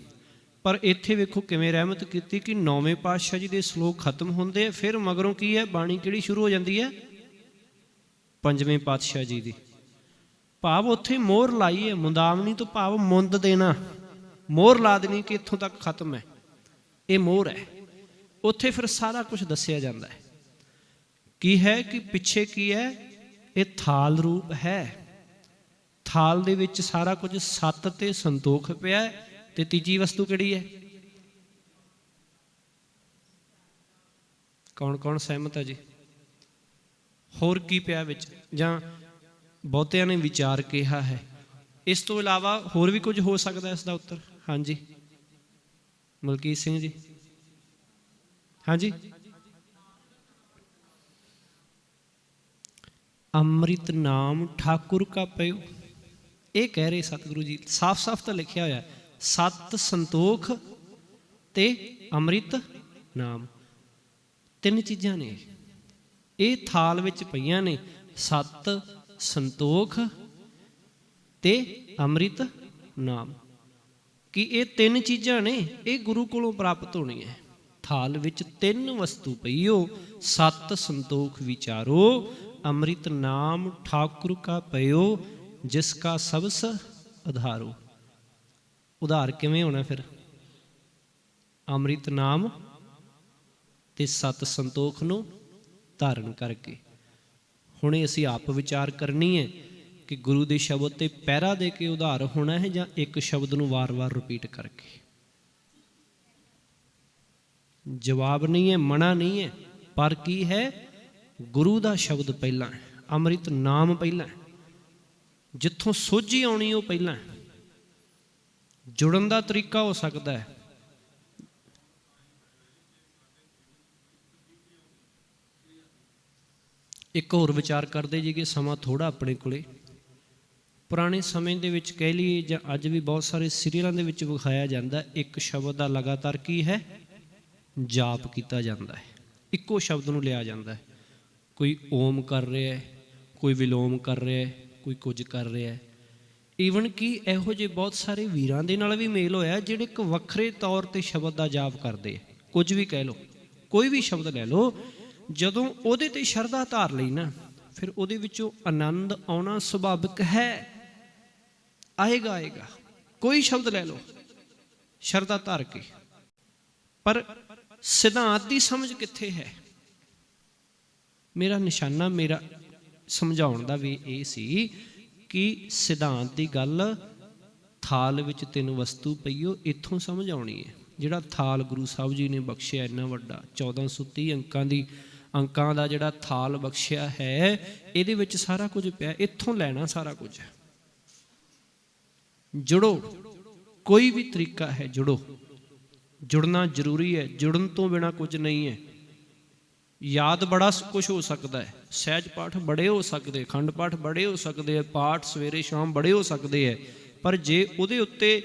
ਪਰ ਇੱਥੇ ਵੇਖੋ ਕਿਵੇਂ ਰਹਿਮਤ ਕੀਤੀ ਕਿ 9ਵੇਂ ਪਾਤਸ਼ਾਹ ਜੀ ਦੇ ਸ਼ਲੋਕ ਖਤਮ ਹੁੰਦੇ ਆ, ਫਿਰ ਮਗਰੋਂ ਕੀ ਹੈ, ਬਾਣੀ ਕਿਹੜੀ ਸ਼ੁਰੂ ਹੋ ਜਾਂਦੀ ਹੈ? 5ਵੇਂ ਪਾਤਸ਼ਾਹ ਜੀ ਦੀ। ਭਾਵ ਉੱਥੇ ਮੋਹਰ ਲਾਈ ਹੈ, ਮੁੰਦਾਵਨੀ ਤੋਂ ਭਾਵ ਮੁੰਦ ਦੇਣਾ, ਮੋਹਰ ਲਾ ਦੇਣੀ ਕਿ ਇੱਥੋਂ ਤੱਕ ਖਤਮ ਹੈ, ਇਹ ਮੋਹਰ ਹੈ। ਉੱਥੇ ਫਿਰ ਸਾਰਾ ਕੁਝ ਦੱਸਿਆ ਜਾਂਦਾ ਹੈ। ਕੀ ਹੈ ਕਿ ਪਿੱਛੇ ਕੀ ਹੈ, ਇਹ ਥਾਲ ਰੂਪ ਹੈ। ਥਾਲ ਦੇ ਵਿੱਚ ਸਾਰਾ ਕੁਝ 7 ਤੇ ਸੰਤੋਖ ਪਿਆ, ਤੇ ਤੀਜੀ ਵਸਤੂ ਕਿਹੜੀ ਹੈ? ਕੌਣ ਕੌਣ ਸਹਿਮਤ ਹੈ ਜੀ? ਹੋਰ ਕੀ ਪਿਆ ਵਿੱਚ? ਜਾਂ ਬਹੁਤਿਆਂ ਨੇ ਵਿਚਾਰ ਕਿਹਾ ਹੈ। ਇਸ ਤੋਂ ਇਲਾਵਾ ਹੋਰ ਵੀ ਕੁਝ ਹੋ ਸਕਦਾ ਇਸ ਦਾ ਉੱਤਰ? ਹਾਂਜੀ ਮਲਕੀਤ ਸਿੰਘ ਜੀ। ਹਾਂਜੀ, ਅੰਮ੍ਰਿਤ ਨਾਮ ਠਾਕੁਰ ਕਾ ਪਇਓ। ਇਹ ਕਹਿ ਰਹੇ ਸਤਿਗੁਰੂ ਜੀ, ਸਾਫ਼ ਸਾਫ਼ ਤਾਂ ਲਿਖਿਆ ਹੋਇਆ, ਸਤ ਸੰਤੋਖ ਤੇ ਅੰਮ੍ਰਿਤ ਨਾਮ, ਤਿੰਨ ਚੀਜ਼ਾਂ ਨੇ ਇਹ ਥਾਲ ਵਿੱਚ ਪਈਆਂ ਨੇ, ਸਤ ਸੰਤੋਖ ਤੇ ਅੰਮ੍ਰਿਤ ਨਾਮ। ਕਿ ਇਹ ਤਿੰਨ ਚੀਜ਼ਾਂ ਨੇ, ਇਹ ਗੁਰੂ ਕੋਲੋਂ ਪ੍ਰਾਪਤ ਹੋਣੀ ਹੈ। ਥਾਲ ਵਿੱਚ ਤਿੰਨ ਵਸਤੂ ਪਈਓ, ਸਤ ਸੰਤੋਖ ਵਿਚਾਰੋ, ਅੰਮ੍ਰਿਤ ਨਾਮ ਠਾਕੁਰ ਕਾ ਪਇਓ, ਜਿਸ ਕਾ ਸਬਸ ਆਧਾਰੋ। ਉਧਾਰ ਕਿਵੇਂ ਹੋਣਾ ਫਿਰ? ਅੰਮ੍ਰਿਤ ਨਾਮ ਤੇ ਸਤ ਸੰਤੋਖ ਨੂੰ ਧਾਰਨ ਕਰਕੇ। ਹੁਣੇ ਅਸੀਂ ਆਪ ਵਿਚਾਰ ਕਰਨੀ ਹੈ ਕਿ ਗੁਰੂ ਦੇ ਸ਼ਬਦ ਤੇ ਪਹਿਰਾ ਦੇ ਕੇ ਉਧਾਰ ਹੋਣਾ ਹੈ ਜਾਂ ਇੱਕ ਸ਼ਬਦ ਨੂੰ ਵਾਰ-ਵਾਰ ਰਿਪੀਟ ਕਰਕੇ। ਜਵਾਬ ਨਹੀਂ ਹੈ, ਮਨਾ ਨਹੀਂ ਹੈ, ਪਰ ਕੀ ਹੈ? ਗੁਰੂ ਦਾ ਸ਼ਬਦ ਪਹਿਲਾਂ ਹੈ, ਅੰਮ੍ਰਿਤ ਨਾਮ ਪਹਿਲਾਂ ਹੈ, ਜਿੱਥੋਂ ਸੋਝੀ ਆਉਣੀ ਉਹ ਪਹਿਲਾਂ ਹੈ। ਜੁੜਨ ਦਾ ਤਰੀਕਾ ਹੋ ਸਕਦਾ ਹੈ, ਇੱਕ ਹੋਰ ਵਿਚਾਰ ਕਰਦੇ ਜੀ ਕਿ ਸਮਾਂ ਥੋੜ੍ਹਾ ਆਪਣੇ ਕੋਲੇ। ਪੁਰਾਣੇ ਸਮੇਂ ਦੇ ਵਿੱਚ ਕਹਿ ਲਈਏ ਜਾਂ ਅੱਜ ਵੀ ਬਹੁਤ ਸਾਰੇ ਸੀਰੀਅਲਾਂ ਦੇ ਵਿੱਚ ਵਿਖਾਇਆ ਜਾਂਦਾ, ਇੱਕ ਸ਼ਬਦ ਦਾ ਲਗਾਤਾਰ ਕੀ ਹੈ? ਜਾਪ ਕੀਤਾ ਜਾਂਦਾ ਹੈ, ਇੱਕੋ ਸ਼ਬਦ ਨੂੰ ਲਿਆ ਜਾਂਦਾ ਹੈ। ਕੋਈ ਓਮ ਕਰ ਰਿਹਾ ਹੈ, ਕੋਈ ਵਿਲੋਮ ਕਰ ਰਿਹਾ ਹੈ, ਕੋਈ ਕੁਝ ਕਰ ਰਿਹਾ ਹੈ। ਈਵਨ ਕਿ ਇਹੋ ਜਿਹੇ ਬਹੁਤ ਸਾਰੇ ਵੀਰਾਂ ਦੇ ਨਾਲ ਵੀ ਮੇਲ ਹੋਇਆ ਜਿਹੜੇ ਇੱਕ ਵੱਖਰੇ ਤੌਰ 'ਤੇ ਸ਼ਬਦ ਦਾ ਜਾਪ ਕਰਦੇ ਹੈ। ਕੁਝ ਵੀ ਕਹਿ ਲਓ, ਕੋਈ ਵੀ ਸ਼ਬਦ ਲੈ ਲਓ, ਜਦੋਂ ਉਹਦੇ 'ਤੇ ਸ਼ਰਧਾ ਧਾਰ ਲਈ ਨਾ, ਫਿਰ ਉਹਦੇ ਵਿੱਚੋਂ ਆਨੰਦ ਆਉਣਾ ਸੁਭਾਵਿਕ ਹੈ, ਆਏਗਾ ਆਏਗਾ। ਕੋਈ ਸ਼ਬਦ ਲੈ ਲਓ ਸ਼ਰਧਾ ਧਾਰ ਕੇ, ਪਰ ਸਿਧਾਂਤ ਦੀ ਸਮਝ ਕਿੱਥੇ ਹੈ? ਮੇਰਾ ਨਿਸ਼ਾਨਾ, ਮੇਰਾ ਸਮਝਾਉਣ ਦਾ ਵੀ ਇਹ ਸੀ ਕਿ ਸਿਧਾਂਤ ਦੀ ਗੱਲ, ਥਾਲ ਵਿੱਚ ਤਿੰਨ ਵਸਤੂ ਪਈਓ, ਇੱਥੋਂ ਸਮਝ ਆਉਣੀ ਹੈ। ਜਿਹੜਾ ਥਾਲ ਗੁਰੂ ਸਾਹਿਬ ਜੀ ਨੇ ਬਖਸ਼ਿਆ ਇੰਨਾ ਵੱਡਾ 1430 ਅੰਕਾਂ ਦਾ ਜਿਹੜਾ ਥਾਲ ਬਖਸ਼ਿਆ ਹੈ, ਇਹਦੇ ਵਿੱਚ ਸਾਰਾ ਕੁਝ ਪਿਆ, ਇੱਥੋਂ ਲੈਣਾ ਸਾਰਾ ਕੁਝ ਹੈ। ਜੁੜੋ, ਕੋਈ ਵੀ ਤਰੀਕਾ ਹੈ, ਜੁੜੋ। ਜੁੜਨਾ ਜ਼ਰੂਰੀ ਹੈ, ਜੁੜਨ ਤੋਂ ਬਿਨਾਂ ਕੁਝ ਨਹੀਂ ਹੈ। ਯਾਦ ਬੜਾ ਕੁਝ ਹੋ ਸਕਦਾ ਹੈ, ਸਹਿਜ ਪਾਠ ਬੜੇ ਹੋ ਸਕਦੇ, ਖੰਡ ਪਾਠ ਬੜੇ ਹੋ ਸਕਦੇ ਹੈ, ਪਾਠ ਸਵੇਰੇ ਸ਼ਾਮ ਬੜੇ ਹੋ ਸਕਦੇ ਹੈ, ਪਰ ਜੇ ਉਹਦੇ ਉੱਤੇ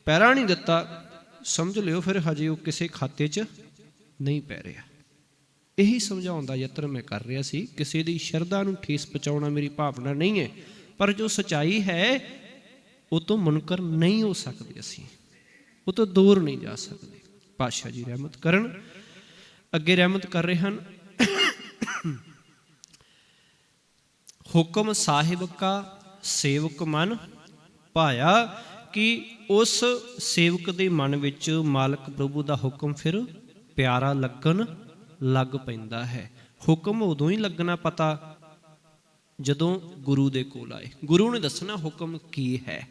ਪਹਿਰਾ ਨਹੀਂ ਦਿੱਤਾ, ਸਮਝ ਲਿਓ ਫਿਰ ਹਜੇ ਉਹ ਕਿਸੇ ਖਾਤੇ 'ਚ ਨਹੀਂ ਪੈ ਰਿਹਾ। ਇਹੀ ਸਮਝਾਉਣ ਦਾ ਯਤਨ ਮੈਂ ਕਰ ਰਿਹਾ ਸੀ। ਕਿਸੇ ਦੀ ਸ਼ਰਧਾ ਨੂੰ ਠੇਸ ਪਹੁੰਚਾਉਣਾ ਮੇਰੀ ਭਾਵਨਾ ਨਹੀਂ ਹੈ, ਪਰ ਜੋ ਸੱਚਾਈ ਹੈ ਉਹ ਤੋਂ ਮੁਨਕਰ ਨਹੀਂ ਹੋ ਸਕਦੇ, ਅਸੀਂ ਉਹ ਤੋਂ ਦੂਰ ਨਹੀਂ ਜਾ ਸਕਦੇ। ਪਾਤਸ਼ਾਹ ਜੀ ਰਹਿਮਤ ਕਰਨ। ਅੱਗੇ ਰਹਿਮਤ ਕਰ ਰਹੇ ਹਨ, ਹੁਕਮ ਸਾਹਿਬ ਕਾ ਸੇਵਕ ਮਨ ਭਾਇਆ, ਕਿ ਉਸ ਸੇਵਕ ਦੇ ਮਨ ਵਿੱਚ ਮਾਲਕ ਪ੍ਰਭੂ ਦਾ ਹੁਕਮ ਫਿਰ ਪਿਆਰਾ ਲੱਗਣ ਲੱਗ ਪੈਂਦਾ ਹੈ। ਹੁਕਮ ਉਦੋਂ ਹੀ ਲੱਗਣਾ ਪਤਾ ਜਦੋਂ ਗੁਰੂ ਦੇ ਕੋਲ ਆਏ। ਗੁਰੂ ਨੇ ਦੱਸਣਾ ਹੁਕਮ ਕੀ ਹੈ,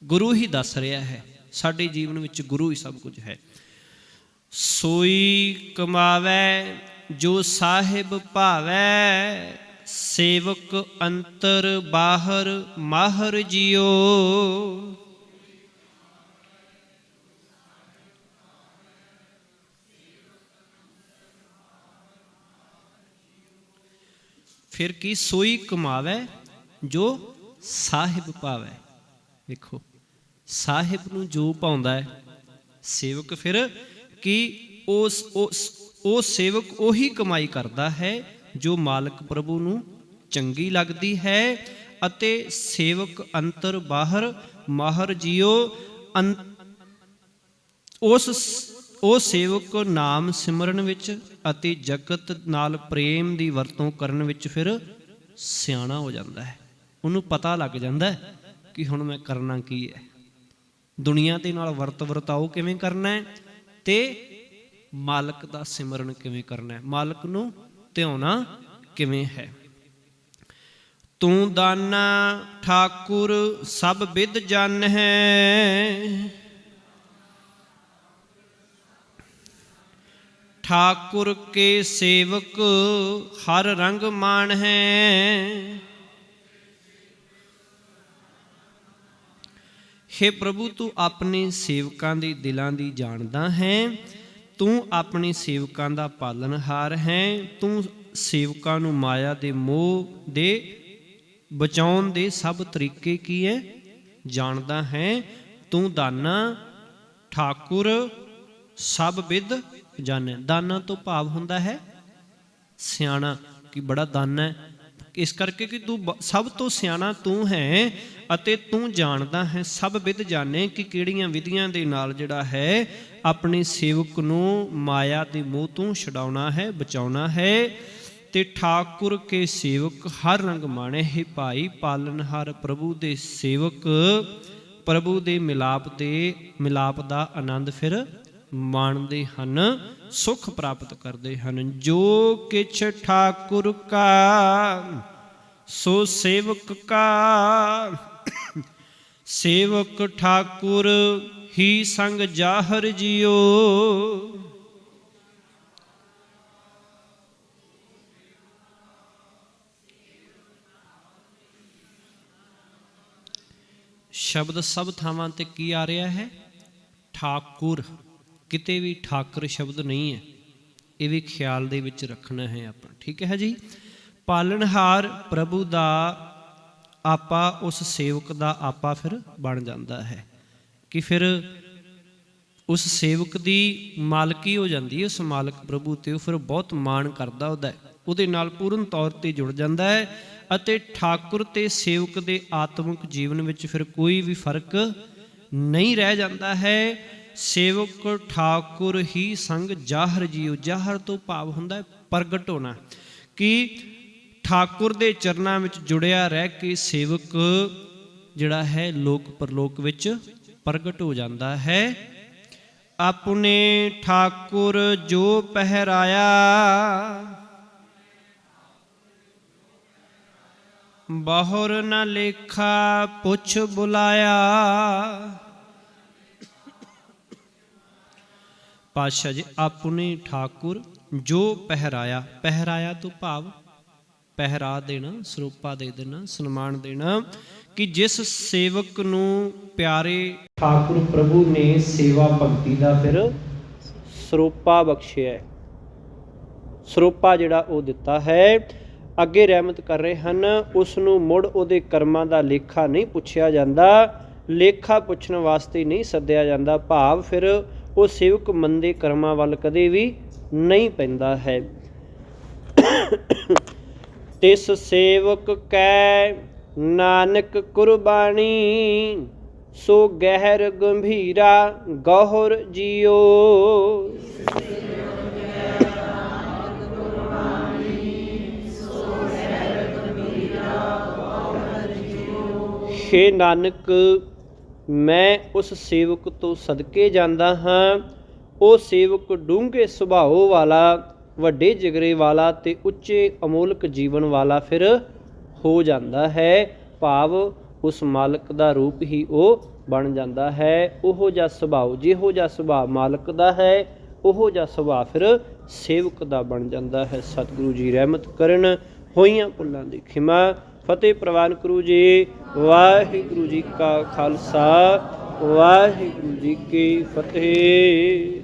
ਗੁਰੂ ਹੀ ਦੱਸ ਰਿਹਾ ਹੈ। ਸਾਡੇ ਜੀਵਨ ਵਿੱਚ ਗੁਰੂ ਹੀ ਸਭ ਕੁਝ ਹੈ। ਸੋਈ ਕਮਾਵੈ ਜੋ ਸਾਹਿਬ ਭਾਵੈ, ਸੇਵਕ ਅੰਤਰ ਬਾਹਰ ਮਾਹਰ ਜਿਉ। ਫਿਰ ਕੀ? ਸੋਈ ਕਮਾਵੈ ਜੋ ਸਾਹਿਬ ਭਾਵੈ। ਵੇਖੋ, ਸਾਹਿਬ ਨੂੰ ਜੋ ਪਾਉਂਦਾ ਹੈ ਸੇਵਕ, ਫਿਰ ਕਿ ਉਹ ਸੇਵਕ ਉਹੀ ਕਮਾਈ ਕਰਦਾ ਹੈ ਜੋ ਮਾਲਕ ਪ੍ਰਭੂ ਨੂੰ ਚੰਗੀ ਲੱਗਦੀ ਹੈ। ਅਤੇ ਸੇਵਕ ਅੰਤਰ ਬਾਹਰ ਮਾਹਰ ਜਿਉ, ਉਹ ਸੇਵਕ ਨਾਮ ਸਿਮਰਨ ਵਿੱਚ ਅਤੇ ਜਗਤ ਨਾਲ ਪ੍ਰੇਮ ਦੀ ਵਰਤੋਂ ਕਰਨ ਵਿੱਚ ਫਿਰ ਸਿਆਣਾ ਹੋ ਜਾਂਦਾ ਹੈ। ਉਹਨੂੰ ਪਤਾ ਲੱਗ ਜਾਂਦਾ ਹੈ ਕਿ ਹੁਣ ਮੈਂ ਕਰਨਾ ਕੀ ਹੈ, ਦੁਨੀਆ ਦੇ ਨਾਲ ਵਰਤਾਓ ਕਿਵੇਂ ਕਰਨਾ ਹੈ, ਤੇ ਮਾਲਕ ਦਾ ਸਿਮਰਨ ਕਿਵੇਂ ਕਰਨਾ ਹੈ, ਮਾਲਕ ਨੂੰ ਧਿਆਉਣਾ ਕਿਵੇਂ ਹੈ। ਤੂੰ ਦਾਨਾ ਠਾਕੁਰ ਸਭ ਵਿਦ ਜਨ ਹੈ, ਠਾਕੁਰ ਕੇ ਸੇਵਕ ਹਰ ਰੰਗ ਮਾਨ ਹੈ। हे प्रभु, तू अपने सेवकां दे दिलां दी जानदा है, तू अपने सेवकां दा पालनहार है। तू सेवकां नूं माया दे मोह दे ਬਚਾਉਣ ਦੇ ਸਭ ਤਰੀਕੇ ਕੀ ਹੈ ਜਾਣਦਾ ਹੈ। ਤੂੰ ਦਾਨਾ ਠਾਕੁਰ ਸਭ ਵਿਦ ਜਾਣੈ। ਦਾਨਾ ਤੋਂ ਭਾਵ ਹੁੰਦਾ ਹੈ ਸਿਆਣਾ, ਕਿ ਬੜਾ ਦਾਨਾ ਹੈ, ਇਸ ਕਰਕੇ ਕਿ ਤੂੰ ਸਭ ਤੋਂ ਸਿਆਣਾ ਤੂੰ ਹੈ ਅਤੇ ਤੂੰ ਜਾਣਦਾ ਹੈ। ਸਭ ਵਿਦ ਜਾਣੇ ਕਿ ਕਿਹੜੀਆਂ ਵਿਧੀਆਂ ਦੇ ਨਾਲ ਜਿਹੜਾ ਹੈ ਆਪਣੇ ਸੇਵਕ ਨੂੰ ਮਾਇਆ ਦੇ ਮੋਹ ਤੋਂ ਛਡਾਉਣਾ ਹੈ, ਬਚਾਉਣਾ ਹੈ। ਤੇ ਠਾਕੁਰ ਕੇ ਸੇਵਕ ਹਰ ਰੰਗ ਮਾਣੇ। ਹੈ ਭਾਈ ਪਾਲਨਹਾਰ ਪ੍ਰਭੂ ਦੇ ਸੇਵਕ ਪ੍ਰਭੂ ਦੇ ਮਿਲਾਪ ਦਾ ਆਨੰਦ ਫਿਰ ਮਾਣਦੇ ਹਨ, ਸੁਖ ਪ੍ਰਾਪਤ ਕਰਦੇ ਹਨ। ਜੋ ਕਿਛ ਠਾਕੁਰ ਕਾ ਸੋ ਸੇਵਕ ਕਾ, ਸੇਵਕ ਠਾਕੁਰ ਹੀ ਸੰਗ ਜਾਹਰ ਜਿਉ। ਸ਼ਬਦ ਸਭ ਥਾਵਾਂ ਤੇ ਕੀ ਆ ਰਿਹਾ ਹੈ ਠਾਕੁਰ, ਕਿਤੇ ਵੀ ਠਾਕਰ ਸ਼ਬਦ ਨਹੀਂ ਹੈ, ਇਹ ਵੀ ਖਿਆਲ ਦੇ ਵਿੱਚ ਰੱਖਣਾ ਹੈ ਆਪਾਂ, ਠੀਕ ਹੈ ਜੀ। ਪਾਲਣਹਾਰ ਪ੍ਰਭੂ ਦਾ ਆਪਾ ਉਸ ਸੇਵਕ ਦਾ ਆਪਾ ਫਿਰ ਬਣ ਜਾਂਦਾ ਹੈ, ਕਿ ਫਿਰ ਉਸ ਸੇਵਕ ਦੀ ਮਾਲਕੀ ਹੋ ਜਾਂਦੀ ਹੈ ਉਸ ਮਾਲਕ ਪ੍ਰਭੂ ਤੇ। ਉਹ ਫਿਰ ਬਹੁਤ ਮਾਣ ਕਰਦਾ ਉਹਦੇ ਨਾਲ ਪੂਰਨ ਤੌਰ ਤੇ ਜੁੜ ਜਾਂਦਾ ਹੈ। ਅਤੇ ਠਾਕੁਰ ਤੇ ਸੇਵਕ ਦੇ ਆਤਮਿਕ ਜੀਵਨ ਵਿੱਚ ਫਿਰ ਕੋਈ ਵੀ ਫਰਕ ਨਹੀਂ ਰਹਿ ਜਾਂਦਾ ਹੈ। ਸੇਵਕ ਠਾਕੁਰ ਹੀ ਸੰਗ ਜਾਹਰ ਜੀਉ। ਜਾਹਰ ਤੋਂ ਭਾਵ ਹੁੰਦਾ ਹੈ ਪ੍ਰਗਟ ਹੋਣਾ, ਕਿ ਠਾਕੁਰ ਦੇ ਚਰਨਾਂ ਵਿੱਚ ਜੁੜਿਆ ਰਹਿ ਕੇ ਸੇਵਕ ਜਿਹੜਾ ਹੈ ਲੋਕ ਪਰਲੋਕ ਵਿੱਚ ਪ੍ਰਗਟ ਹੋ ਜਾਂਦਾ ਹੈ। ਆਪਣੇ ਠਾਕੁਰ ਜੋ ਪਹਿਰਾਇਆ, ਬਹੁਰ ਨ ਲੇਖਾ ਪੁੱਛ ਬੁਲਾਇਆ। ਪਾਤਸ਼ਾਹ ਜੀ ਆਪਣੇ ਠਾਕੁਰ ਜੋ ਪਹਿਰਾਇਆ, ਪਹਿਰਾਇਆ ਤੋਂ ਭਾਵ ਪਹਿਰਾ ਦੇਣਾ, ਸਰੂਪਾ ਦੇ ਦੇਣਾ, ਸਨਮਾਨ ਦੇਣਾ, ਕਿ ਜਿਸ ਸੇਵਕ ਨੂੰ ਪਿਆਰੇ ਠਾਕੁਰ ਪ੍ਰਭੂ ਨੇ ਸੇਵਾ ਭਗਤੀ ਦਾ ਫਿਰ ਸਰੂਪਾ ਬਖਸ਼ਿਆ, ਸਰੂਪਾ ਜਿਹੜਾ ਉਹ ਦਿੱਤਾ ਹੈ। ਅੱਗੇ ਰਹਿਮਤ ਕਰ ਰਹੇ ਹਨ, ਉਸ ਨੂੰ ਮੁੜ ਉਹਦੇ ਕਰਮਾਂ ਦਾ ਲੇਖਾ ਨਹੀਂ ਪੁੱਛਿਆ ਜਾਂਦਾ, ਲੇਖਾ ਪੁੱਛਣ ਵਾਸਤੇ ਨਹੀਂ ਸੱਦਿਆ ਜਾਂਦਾ। ਭਾਵ ਫਿਰ ਉਹ ਸੇਵਕ ਮੰਦੇ ਕਰਮਾਂ ਵੱਲ ਕਦੇ ਵੀ ਨਹੀਂ ਪੈਂਦਾ ਹੈ। ਤਿਸ ਸੇਵਕ ਕੈ ਨਾਨਕ ਕੁਰਬਾਨੀ, ਸੋ ਗਹਿਰ ਗੰਭੀਰਾ ਗਹੁਰ ਜਿਉ। ਹੇ ਨਾਨਕ, ਮੈਂ ਉਸ ਸੇਵਕ ਤੋਂ ਸਦਕੇ ਜਾਂਦਾ ਹਾਂ। ਉਹ ਸੇਵਕ ਡੂੰਘੇ ਸੁਭਾਅ ਵਾਲਾ, ਵੱਡੇ ਜਿਗਰੇ ਵਾਲਾ ਤੇ ਉੱਚੇ ਅਮੋਲਕ ਜੀਵਨ ਵਾਲਾ ਫਿਰ ਹੋ ਜਾਂਦਾ ਹੈ। ਭਾਵ ਉਸ ਮਾਲਕ ਦਾ ਰੂਪ ਹੀ ਉਹ ਬਣ ਜਾਂਦਾ ਹੈ। ਉਹੋ ਜਿਹਾ ਸੁਭਾਅ, ਜਿਹੋ ਜਿਹਾ ਸੁਭਾਅ ਮਾਲਕ ਦਾ ਹੈ, ਉਹੋ ਜਿਹਾ ਸੁਭਾਅ ਫਿਰ ਸੇਵਕ ਦਾ ਬਣ ਜਾਂਦਾ ਹੈ। ਸਤਿਗੁਰੂ ਜੀ ਰਹਿਮਤ ਕਰਨ, ਹੋਈਆਂ ਭੁੱਲਾਂ ਦੀ ਖਿਮਾ। ਫਤਿਹ ਪ੍ਰਵਾਨ ਗੁਰੂ ਜੀ। ਵਾਹਿਗੁਰੂ ਜੀ ਕਾ ਖਾਲਸਾ, ਵਾਹਿਗੁਰੂ ਜੀ ਕੀ ਫਤਿਹ।